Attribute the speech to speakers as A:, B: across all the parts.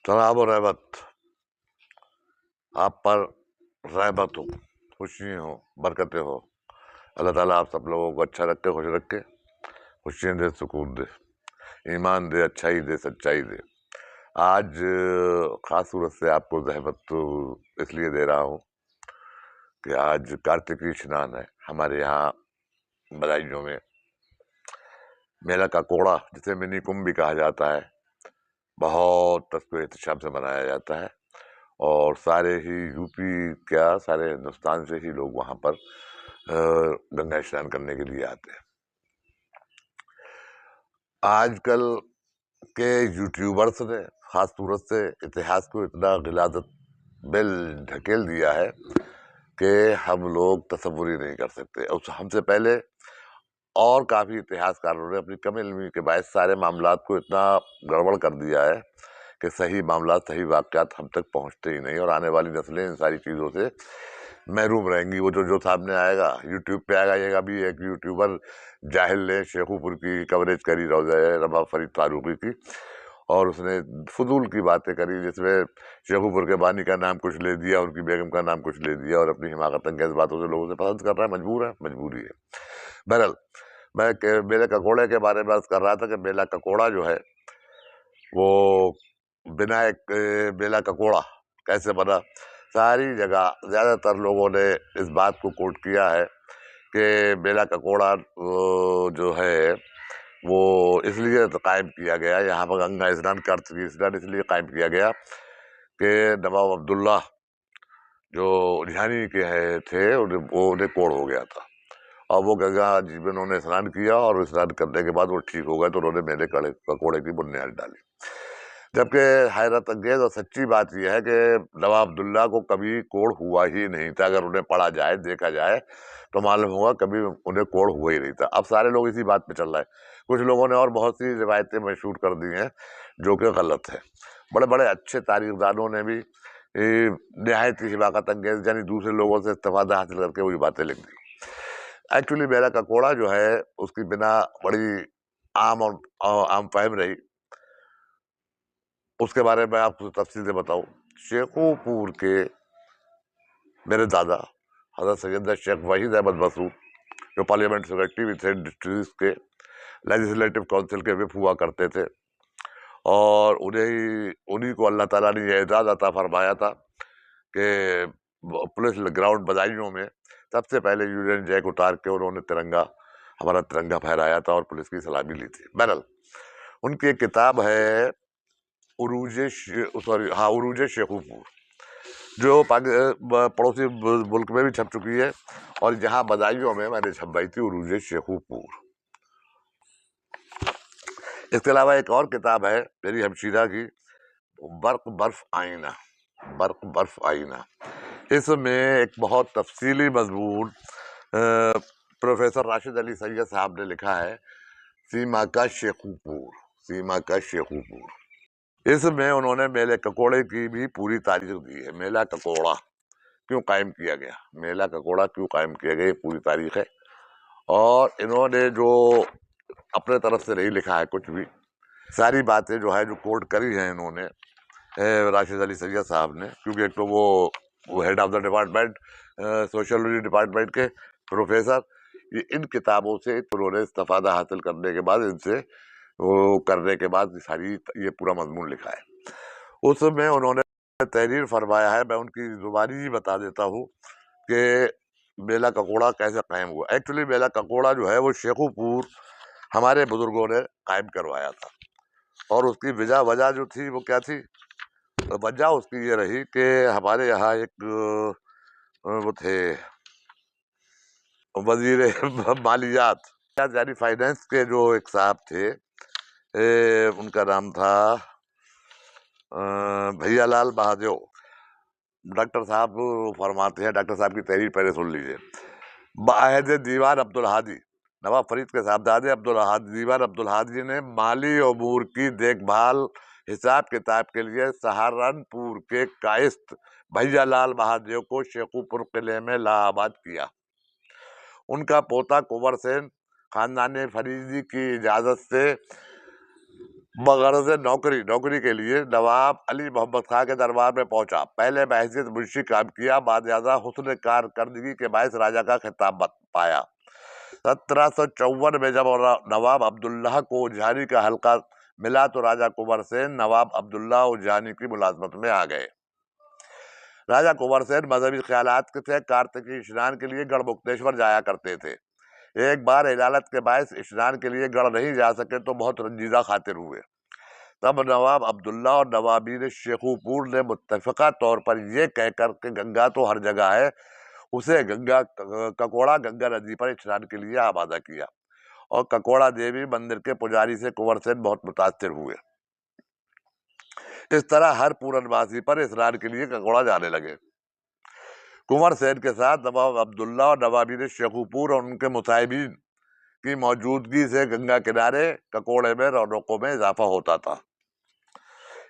A: जनाब और रहमत आप पर रहमत हो, खुशी हो, बरकतें हो। अल्लाह ताला आप सब लोगों को अच्छा रखे, खुश रखे, खुशियाँ दे, सुकून दे, ईमान दे, अच्छाई दे, सच्चाई दे। आज ख़ास सूरत से आपको ज़हमत तो इसलिए दे रहा हूँ कि आज कार्तिकी स्नान है। हमारे यहाँ बदायूं में मेला का कोड़ा, जिसे मिनी कुंभ भी कहा जाता है, बहुत तस्वीर एहतशाम से मनाया जाता है और सारे ही यूपी क्या सारे हिंदुस्तान से ही लोग वहाँ पर गंगा स्नान करने के लिए आते हैं। आजकल के यूट्यूबर्स ने खास सूरत से इतिहास को इतना गिलादत बिल ढकेल दिया है कि हम लोग तसव्वुर ही नहीं कर सकते। उस हमसे पहले और काफ़ी इतिहासकारों ने अपनी कम इल्मी के बायस सारे मामलात को इतना गड़बड़ कर दिया है कि सही मामलात, सही वाक़यात हम तक पहुँचते ही नहीं और आने वाली नस्लें इन सारी चीज़ों से महरूम रहेंगी। वो जो सामने आएगा यूट्यूब पे आएगा, ये अभी एक यूट्यूबर जाहिल ने शेखुपुर की कवरेज करी, रोज़ा रबा फरीद फारूकी की, और उसने फजूल की बातें करी जिसमें शेखुपुर के बानी का नाम कुछ ले दिया, उनकी बेगम का नाम कुछ ले दिया और अपनी हिमाकत अंगेज बातों से लोगों से पसंद कर रहा है। मजबूर है, मजबूरी है। बहरहाल मैं बेला ककोड़े के बारे में अर्ज कर रहा था कि बेला ककोड़ा जो है वो बिना एक बेला ककोड़ा कैसे बना। सारी जगह ज़्यादातर लोगों ने इस बात को कोट किया है कि बेला ककोड़ा जो है वो इसलिए तो कायम किया गया, यहाँ पर गंगा स्नान कार्तिकी स्नान इसलिए कायम किया गया कि नवाब अब्दुल्ला जो झानी के थे उन्हें कोढ़ हो गया था और वो गंगा जी में उन्होंने स्नान किया और स्नान करने के बाद वो ठीक हो गए तो उन्होंने मेले ककोड़े की बुनियाद डाली। जबकि हैरत अंगेज और सच्ची बात यह है कि नवाब अब्दुल्ला को कभी कोढ़ हुआ ही नहीं था। अगर उन्हें पढ़ा जाए, देखा जाए तो मालूम हुआ कभी उन्हें कोढ़ हुआ ही नहीं था। अब सारे लोग इसी बात पे चल रहे हैं। कुछ लोगों ने और बहुत सी रिवायतें मशहूर कर दी हैं जो कि गलत है। बड़े बड़े अच्छे तारीखदानों ने भी नहायत ही हिमाकत अंगेज यानी दूसरे लोगों से इस्तेफादा हासिल करके वही बातें लिख दी। एक्चुअली मेरा ककोड़ा जो है उसकी बिना बड़ी आम और आम फहम रही, उसके बारे में आपको तफसील से बताऊं। शेखोपुर के मेरे दादा हज़रत सैयद शेख वहीद अहमद मसूद जो पार्लियामेंट सेक्रेटरी भी थे, डिस्ट्रिक्ट के लेजिस्लेटिव काउंसिल के विप हुआ करते थे और उन्हीं को अल्लाह ताला ने यह एजाज़ अता फरमाया था कि पुलिस ग्राउंड बदायूं में सबसे पहले यूनियन जैक उतार के उन्होंने हमारा तिरंगा फहराया था और पुलिस की सलामी ली थी। बहरहाल उनकी एक किताब है उरूज शेखुपुर जो पड़ोसी मुल्क में भी छप चुकी है और जहाँ बदायूं में मैंने छपवाई थी उरूज शेखुपुर। इसके अलावा एक और किताब है मेरी हमशीरा की, बर्क बर्फ आईना। इसमें एक बहुत तफसीली मजमून प्रोफेसर राशिद अली सैयद साहब ने लिखा है, सीमा का शेखुपुर। इसमें उन्होंने मेले ककोड़े की भी पूरी तारीख दी है। मेला ककोड़ा क्यों कायम किया गया, मेला ककोड़ा क्यों कायम किया गया, ये पूरी तारीख है। और इन्होंने जो अपने तरफ से नहीं लिखा है कुछ भी, सारी बातें जो है जो कोट करी हैं इन्होंने राशिद अली सैयद साहब ने, क्योंकि एक तो वो head of the department sociology department के प्रोफेसर, ये इन किताबों से उन्होंने इस्तेफादा हासिल करने के बाद इनसे वो करने के बाद सारी ये पूरा मजमून लिखा है। उसमें उन्होंने तहरीर फरमाया है, मैं उनकी जुबानी ही बता देता हूँ कि मेला ककोड़ा कैसे कायम हुआ। एक्चुअली मेला ककोड़ा जो है वो शेखुपुर हमारे बुजुर्गों ने कायम करवाया था और उसकी वजह जो थी वो क्या थी, वजह उसकी ये रही कि हमारे यहाँ एक वो थे वजीर मालियात यानी फाइनेंस के जो एक साहब थे, उनका नाम था भैया लाल बहादुर। डॉक्टर साहब फरमाते हैं, डॉक्टर साहब की तहरीर पहले सुन लीजिए। बाहद दीवान अब्दुल हादी, नवाब फरीद के साहबजादे दीवान अब्दुल हादी ने माली अमूर की देखभाल हिसाब किताब के लिए सहारनपुर के कायस्थ भैया लाल बहादुर को शेखुपुर किले में लाआबाद किया। उनका पोता कुंवर सेन खानदान फरीदी की इजाजत से बग़रज़ नौकरी के लिए नवाब अली मोहम्मद खां के दरबार में पहुंचा। पहले बहैसियत मुंशी काम किया, बाद ज़्यादा हुस्न कारकर्दगी के बायस राजा का खिताब पाया। 1754 में जब नवाब अब्दुल्लाह को उज्जैनी का हल्का मिला तो राजा कुंवर सेन नवाब अब्दुल्ला उज्जैनी की मुलाजमत में आ गए। राजा कुंवर सेन मजहबी ख्यालात के थे, कार्तिकी स्नान के लिए गढ़मुक्तेश्वर जाया करते थे। एक बार इजालत के बायस स्नान के लिए गढ़ नहीं जा सके तो बहुत रंजीदा खातिर हुए। तब नवाब अब्दुल्ला और नवाबीन शेखुपुर ने मुत्तफिका तौर पर यह कहकर कि गंगा तो हर जगह है, उसे ककोड़ा गंगा नदी पर स्नान के लिए आबादा किया। और ककोड़ा देवी मंदिर के पुजारी से कुंवर सेन बहुत मुतासिर हुए। इस तरह हर पूरनमासी पर स्नान के लिए ककोड़ा जाने लगे। कुंवर सेन के साथ नवाब अब्दुल्ला और नवाबीन शेखुपुर और उनके मुसाहिबीन की मौजूदगी से गंगा किनारे ककोड़े में रौनकों में इजाफा होता था।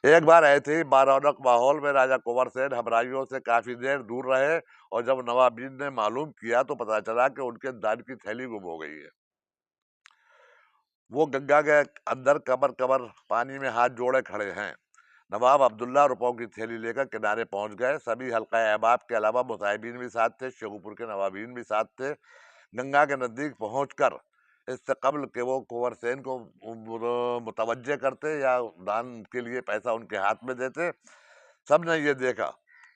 A: एक बार ऐसे ही बारौनक माहौल में राजा कुंवर सेन हमराइयों से काफी देर दूर रहे और जब नवाबीन ने मालूम किया तो पता चला कि उनके दान की थैली गुम हो गई है। वो गंगा के अंदर कमर पानी में हाथ जोड़े खड़े हैं। नवाब अब्दुल्ला रुपयों की थैली लेकर किनारे पहुंच गए। सभी हल्का अहबाब के अलावा मुसाहिबीन भी साथ थे, शेखुपुर के नवाबीन भी साथ थे। गंगा के नजदीक पहुंचकर इससे कबल के वो कुंवर सेन को मुतवज्जे करते या दान के लिए पैसा उनके हाथ में देते, सबने ये देखा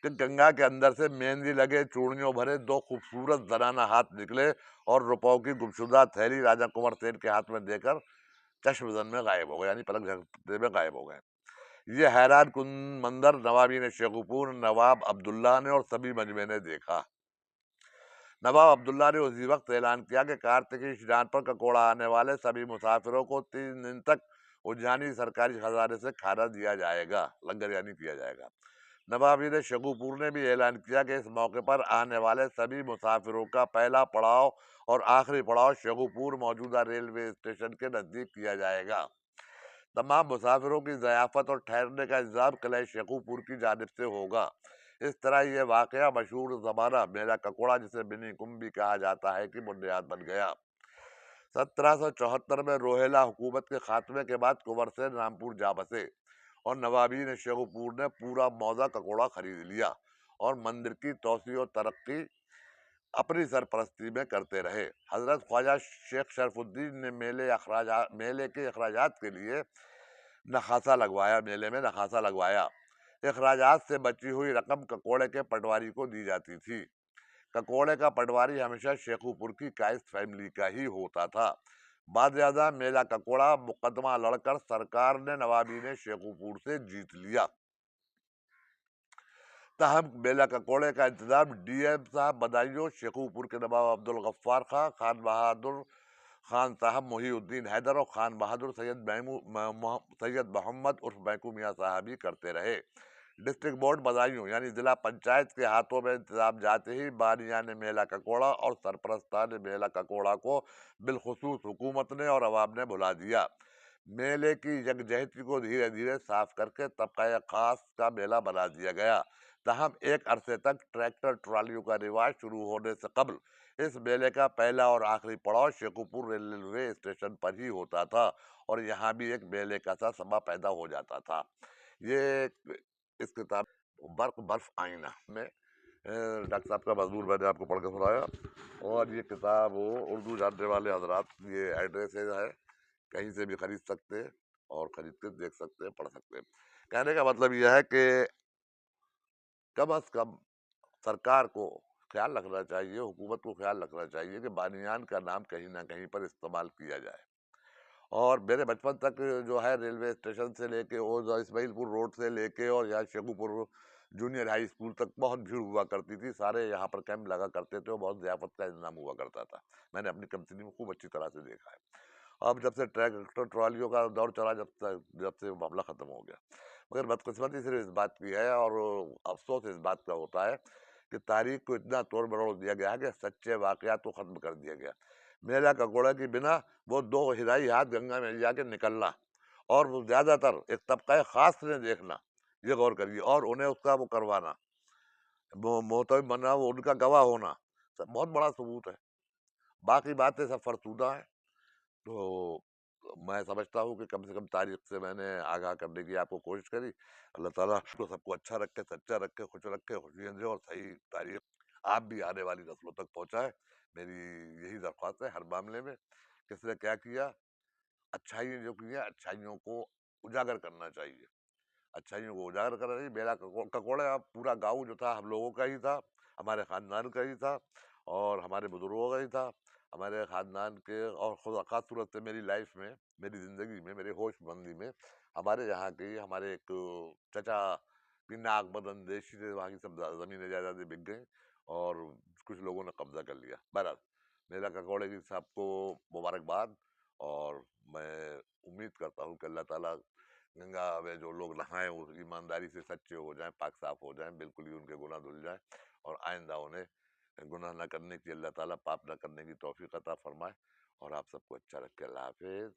A: कि गंगा के अंदर से मेहंदी लगे चूड़ियों भरे दो खूबसूरत जनाना हाथ निकले और रुपयों की गुमशुदा थैली राजा कुंवर सेन के हाथ में देकर चश्मजन में गायब हो गए, यानी पलक झपकते में गायब हो गए। ये हैरान कुन मंजर नवाबीन शेखुपुर, नवाब अब्दुल्ला ने और सभी मजमे ने देखा। नवाब अब्दुल्ला ने उसी वक्त ऐलान किया कि कार्तिकी स्नान पर ककोड़ा आने वाले सभी मुसाफिरों को 3 दिन तक उज्जैनी सरकारी खजाने से खाना दिया जाएगा, लंगर यानी किया जाएगा। नवाबीन शेखुपुर ने भी ऐलान किया कि इस मौके पर आने वाले सभी मुसाफिरों का पहला पड़ाव और आखिरी पड़ाव शेखुपुर मौजूदा रेलवे स्टेशन के नजदीक किया जाएगा। तमाम मुसाफिरों की ज़याफ़त और ठहरने का इंतजाम किले शेखुपुर की जानिब से होगा। इस तरह यह वाकया मशहूर ज़माना मेला ककोड़ा, जिसे मिनी कुंभ भी कहा जाता है, की बुनियाद बन गया। 1774 में रोहेला हुकूमत के खात्मे के बाद कुंवर सेन रामपुर जा बसे और नवाबीन शेखुपुर ने पूरा मौजा ककोड़ा खरीद लिया और मंदिर की तोसी और तरक्की अपनी सरपरस्ती में करते रहे। हजरत ख्वाजा शेख शरफुद्दीन ने मेले के अखराजात के लिए मेले में नखासा लगवाया। अखराजात से बची हुई रकम ककोड़े के पटवारी को दी जाती थी। ककोड़े का पटवारी हमेशा शेखुपुर की कायस्थ फैमिली का ही होता था। बादशाह मेला ककोड़ा मुकदमा लड़कर सरकार ने नवाबीन शेखुपुर से जीत लिया। ताहम मेला ककोड़े का इंतजाम डीएम साहब बदायूं, शेखुपुर के नवाब अब्दुल गफ्फार खां, खान बहादुर खान साहब मोहिउद्दीन हैदर और खान बहादुर सैयद मोहम्मद उर्फ बैकू मियाँ साहब ही करते रहे। डिस्ट्रिक्ट बोर्ड बदायूं यानी जिला पंचायत के हाथों में इंतजाम जाते ही बानियान मेला ककोड़ा और सरपरस्तान मेला ककोड़ा को बिलखुसूस हुकूमत ने और अवाम ने बुला दिया। मेले की यकजहती को धीरे धीरे साफ करके तबका खास का मेला बना दिया गया। तहम एक अरसे तक ट्रैक्टर ट्रालियों का रिवाज शुरू होने से कबल इस मेले का पहला और आखिरी पड़ाव शेखुपुर रेलवे स्टेशन पर ही होता था और यहाँ भी एक मेले का सा समा पैदा हो जाता था। ये इस किताब बर्फ आईना में डॉक्टर साहब का मजमूर मैंने आपको पढ़ के सुनाया। और ये किताब उर्दू जानने वाले हजरात, ये एड्रेस है, कहीं से भी खरीद सकते हैं और खरीद के देख सकते हैं, पढ़ सकते हैं। कहने का मतलब यह है कि कम अज कम सरकार को ख्याल रखना चाहिए, हुकूमत को ख्याल रखना चाहिए कि बानियान का नाम कहीं ना कहीं पर इस्तेमाल किया जाए। और मेरे बचपन तक जो है रेलवे स्टेशन से लेके और इस्माइलपुर रोड से लेके और यहाँ शेखुपुर जूनियर हाई स्कूल तक बहुत भीड़ हुआ करती थी। सारे यहाँ पर कैंप लगा करते थे और बहुत ज़ियाफत का इंतजाम हुआ करता था। मैंने अपनी कंपनी में खूब अच्छी तरह से देखा है। अब जब से ट्रैक्टर ट्रॉलियों का दौर चला, जब से मामला ख़त्म हो गया। मगर बदकिस्मती सिर्फ इस बात की है और अफसोस इस बात का होता है कि तारीख को इतना तोड़ मरोड़ दिया गया है कि सच्चे वाक़यात को ख़त्म कर दिया गया। मेला ककोड़ा की बिना वो 2 हिदाई हाथ गंगा में जाके निकलना और वो ज़्यादातर एक तबका ख़ास ने देखना, ये गौर करिए, और उन्हें उसका वो करवाना, वो मोहतमिम बनना, वो उनका गवाह होना, सब बहुत बड़ा सबूत है। बाकी बातें सब फरसूदा है। तो میں سمجھتا ہوں کہ کم سے کم تاریخ سے میں نے آگاہ کرنے کی آپ کو کوشش کری. اللہ تعالیٰ کو سب کو اچھا رکھے، سچا رکھے، خوش رکھے، خوشیاں دے، اور صحیح تاریخ آپ بھی آنے والی نسلوں تک پہنچائے. میری یہی درخواست ہے ہر معاملے میں. کس نے کیا کیا، اچھائی جو کی ہے اچھائیوں کو اجاگر کرنا چاہیے، اچھائیوں کو اجاگر کرنا چاہیے. میرا ککوڑا پورا گاؤں جو تھا ہم لوگوں کا ہی تھا، ہمارے خاندان کا ہی تھا، اور ہمارے بزرگوں کا ہی تھا. ہمارے خاندان کے اور خاص صورت سے میری لائف میں، میری زندگی میں، میرے ہوش بندی میں ہمارے یہاں کی ہمارے ایک چچا کی ناک بدندیشی سے وہاں کی سب زمینیں جائیدادیں بک گئیں اور کچھ لوگوں نے قبضہ کر لیا. بہرحال میرا ککوڑے کی صاحب کو مبارکباد، اور میں امید کرتا ہوں کہ اللہ تعالیٰ گنگا میں جو لوگ نہائیں وہ ایمانداری سے سچے ہو جائیں، پاک صاف ہو جائیں، بالکل ہی ان کے گناہ دھل جائیں، اور آئندہ انہیں گناہ نہ کرنے کی، اللہ تعالیٰ پاپ نہ کرنے کی توفیق عطا فرمائے. اور آپ سب کو اچھا رکھے. اللہ حافظ.